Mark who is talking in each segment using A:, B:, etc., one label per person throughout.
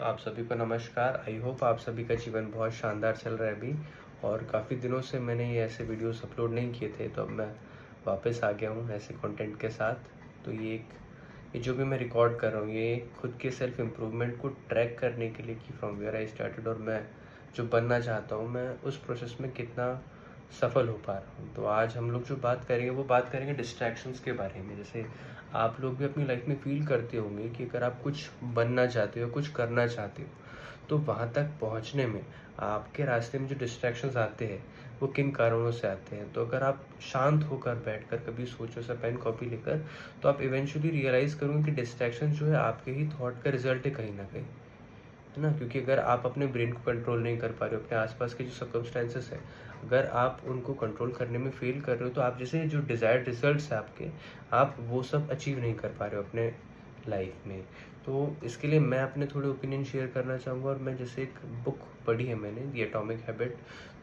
A: आप सभी को नमस्कार। आई होप आप सभी का जीवन बहुत शानदार चल रहा है अभी। और काफ़ी दिनों से मैंने ये ऐसे वीडियोस अपलोड नहीं किए थे, तो अब मैं वापस आ गया हूँ ऐसे कंटेंट के साथ। तो ये जो भी मैं रिकॉर्ड कर रहा हूँ, ये खुद के सेल्फ इम्प्रूवमेंट को ट्रैक करने के लिए कि फ्रॉम वेयर आई स्टार्टेड और मैं जो बनना चाहता हूँ, मैं उस प्रोसेस में कितना सफल हो पा रहा हूँ। तो आज हम लोग जो बात करेंगे वो बात करेंगे डिस्ट्रैक्शंस के बारे में। जैसे आप लोग भी अपनी लाइफ में फील करते होंगे कि अगर आप कुछ बनना चाहते हो, कुछ करना चाहते हो, तो वहाँ तक पहुँचने में आपके रास्ते में जो डिस्ट्रैक्शंस आते हैं वो किन कारणों से आते हैं। तो अगर आप शांत होकर बैठकर कभी सोचो, सा पेन कॉपी लेकर, तो आप इवेंचुअली रियलाइज़ करोगे कि डिस्ट्रैक्शन जो है आपके ही थॉट का रिजल्ट है कहीं ना कहीं, है ना। क्योंकि अगर आप अपने ब्रेन को कंट्रोल नहीं कर पा रहे हो, अपने आसपास के जो सर्कमस्टेंसेस है, अगर आप उनको कंट्रोल करने में फेल कर रहे हो, तो आप जैसे जो डिज़ायर्ड रिजल्ट्स है आपके, आप वो सब अचीव नहीं कर पा रहे हो अपने लाइफ में। तो इसके लिए मैं अपने थोड़े ओपिनियन शेयर करना चाहूँगा। और मैं जैसे एक बुक पढ़ी है मैंने, द एटॉमिक हैबिट,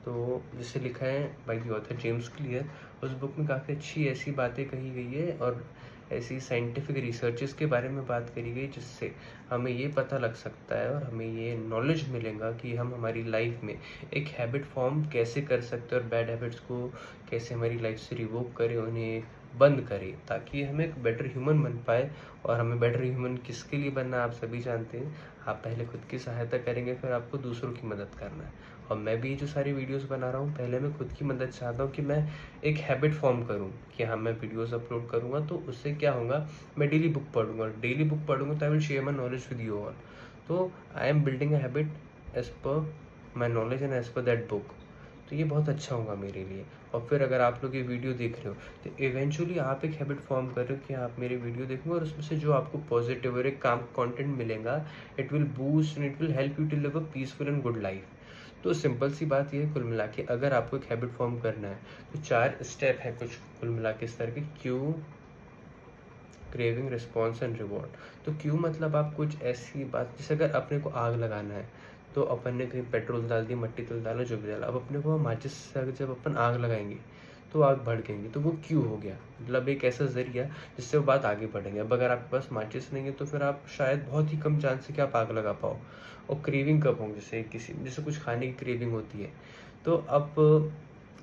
A: तो जिसे लिखा है by the author James clear. उस बुक में काफ़ी अच्छी ऐसी बातें कही गई है और ऐसी साइंटिफिक रिसर्चेस के बारे में बात करी गई, जिससे हमें ये पता लग सकता है और हमें ये नॉलेज मिलेगा कि हम हमारी लाइफ में एक हैबिट फॉर्म कैसे कर सकते हैं और बैड हैबिट्स को कैसे हमारी लाइफ से रिवोक करें, उन्हें बंद करें, ताकि हम एक बेटर ह्यूमन बन पाए। और हमें बेटर ह्यूमन किसके लिए बनना है, आप सभी जानते हैं। आप पहले खुद की सहायता करेंगे, फिर आपको दूसरों की मदद करना है। और मैं भी जो सारी वीडियोस बना रहा हूँ, पहले मैं खुद की मदद चाहता हूँ कि मैं एक हैबिट फॉर्म करूँ कि हाँ, मैं वीडियोस अपलोड करूँगा, तो उससे क्या होगा, मैं डेली बुक पढ़ूंगा। डेली बुक पढ़ूंगा तो I will share my knowledge with you all. तो I am building a habit as per my knowledge and as per that book. तो ये बहुत अच्छा होगा मेरे लिए। और फिर अगर आप लोग ये वीडियो देख रहे हो, तो इवेंचुअली आप एक हैबिट फॉर्म कर रहे हो कि आप मेरे वीडियो देखोगे और उसमें से जो आपको पॉजिटिव और एक काम कंटेंट मिलेगा, it will boost and it will help you to live a peaceful and good life. तो सिंपल सी बात ये है, कुल मिला के अगर आपको एक हैबिट फॉर्म करना है, तो 4 स्टेप है कुछ कुल मिला के इस तरह के: Q, craving, response and reward. तो क्यों मतलब आप कुछ ऐसी बात, जैसे अगर अपने को आग लगाना है, तो अपन ने कहीं पेट्रोल डाल दी, मट्टी तेल डाला, जो भी डाला, अब अपने को माचिस से जब अपन आग लगाएंगे तो आग भड़केंगी। तो वो क्यों हो गया, मतलब एक ऐसा जरिया जिससे वो बात आगे बढ़ेंगे। अब अगर आपके पास माचिस नहीं है, तो फिर आप शायद बहुत ही कम चांस है कि आप आग लगा पाओ। और क्रेविंग कब होंगे, जैसे कुछ खाने की क्रेविंग होती है। तो अब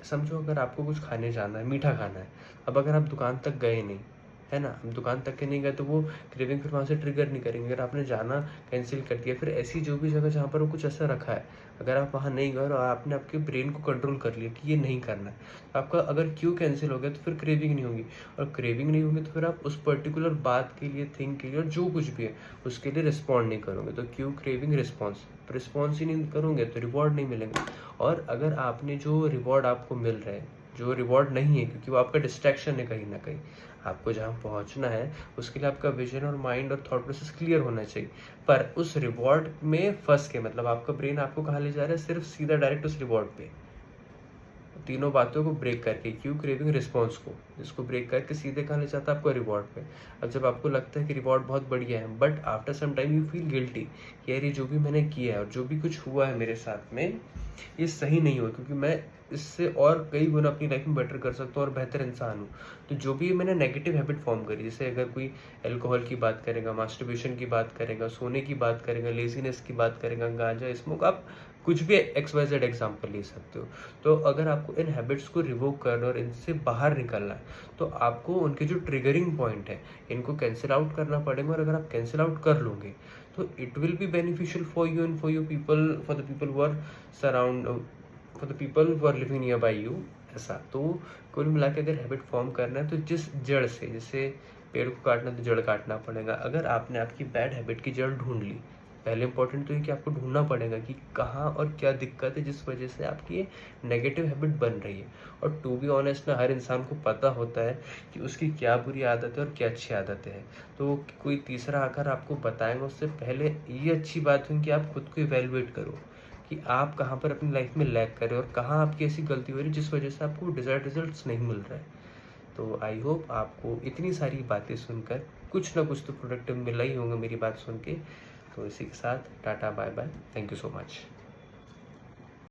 A: समझो, अगर आपको कुछ खाने जाना है, मीठा खाना है, अब अगर आप दुकान तक गए नहीं, है ना, अब दुकान तक के नहीं गए, तो वो क्रेविंग फिर वहाँ से ट्रिगर नहीं करेंगे। अगर आपने जाना कैंसिल कर दिया, फिर ऐसी जो भी जगह जहाँ पर वो कुछ ऐसा रखा है, अगर आप वहाँ नहीं गए और आपने आपके ब्रेन को कंट्रोल कर लिया कि ये नहीं करना है, तो आपका अगर क्यों कैंसिल हो गया, तो फिर क्रेविंग नहीं होगी। और क्रेविंग नहीं होगी तो फिर आप उस पर्टिकुलर बात के लिए, थिंग के लिए, और जो कुछ भी है उसके लिए रिस्पॉन्ड नहीं करोगे। तो क्यों, क्रेविंग, रिस्पॉन्स। रिस्पॉन्स ही नहीं करोगे तो रिवॉर्ड नहीं मिलेंगे। और अगर आपने जो रिवॉर्ड आपको मिल रहा है, जो रिवॉर्ड नहीं है, क्योंकि वो आपका डिस्ट्रैक्शन है कहीं ना कहीं, आपको जहाँ पहुँचना है उसके लिए आपका विजन और माइंड और थॉट प्रोसेस क्लियर होना चाहिए। पर उस रिवॉर्ड में फंस के, मतलब आपका ब्रेन आपको कहाँ ले जा रहा है, सिर्फ सीधा डायरेक्ट उस रिवॉर्ड पे, तीनों बातों को ब्रेक करके, क्यू, क्रेविंग, रिस्पॉन्स को, इसको ब्रेक करके सीधे कहाँ ले जाता है, आपको रिवॉर्ड पे। अब जब आपको लगता है कि रिवॉर्ड बहुत बढ़िया है, but after some time you feel guilty कि यार, ये जो भी मैंने किया है और जो भी कुछ हुआ है मेरे साथ में, ये सही नहीं हुआ, क्योंकि मैं इससे और कई गुना अपनी लाइफ में बेटर कर सकता हूँ और बेहतर इंसान हूँ। तो जो भी मैंने नेगेटिव हैबिट फॉर्म करी, जैसे अगर कोई अल्कोहल की बात करेगा, मास्टरबेशन की बात करेगा, सोने की बात करेगा, लेजीनेस की बात करेगा, गांजा, स्मोक, आप कुछ भी XYZ एग्जाम्पल ले सकते हो। तो अगर आपको इन हैबिट्स को रिवोक करना और इनसे बाहर निकलना है, तो आपको उनके जो ट्रिगरिंग पॉइंट है, इनको कैंसिल आउट करना पड़ेगा। और अगर आप कैंसिल आउट कर लोगे, तो it will be beneficial for you and for you people, for the people who are surround, for the people who are living near by you, ऐसा। तो कुल मिला के अगर हैबिट फॉर्म करना है, तो जिस जड़ से, जैसे पेड़ को काटना तो जड़ काटना पड़ेगा। अगर आपने आपकी बैड हैबिट की जड़ ढूंढ ली, पहले इंपॉर्टेंट तो ये कि आपको ढूंढना पड़ेगा कि कहाँ और क्या दिक्कत है जिस वजह से आपकी ये नेगेटिव हैबिट बन रही है। और टू बी ऑनेस्ट ना, हर इंसान को पता होता है कि उसकी क्या बुरी आदत है और क्या अच्छी आदतें हैं। तो कोई तीसरा आकर आपको बताएगा, उससे पहले ये अच्छी बात है कि आप खुद को इवेलुएट करो कि आप कहाँ पर अपनी लाइफ में लैग कर रहे हो और कहाँ आपकी ऐसी गलती हो रही है जिस वजह से आपको डिजायर्ड रिजल्ट्स नहीं मिल रहा है। तो आई होप आपको इतनी सारी बातें सुनकर कुछ ना कुछ तो प्रोडक्टिव मिला ही होगा मेरी बात सुन के। तो इसी के साथ tata, bye bye, thank you so much.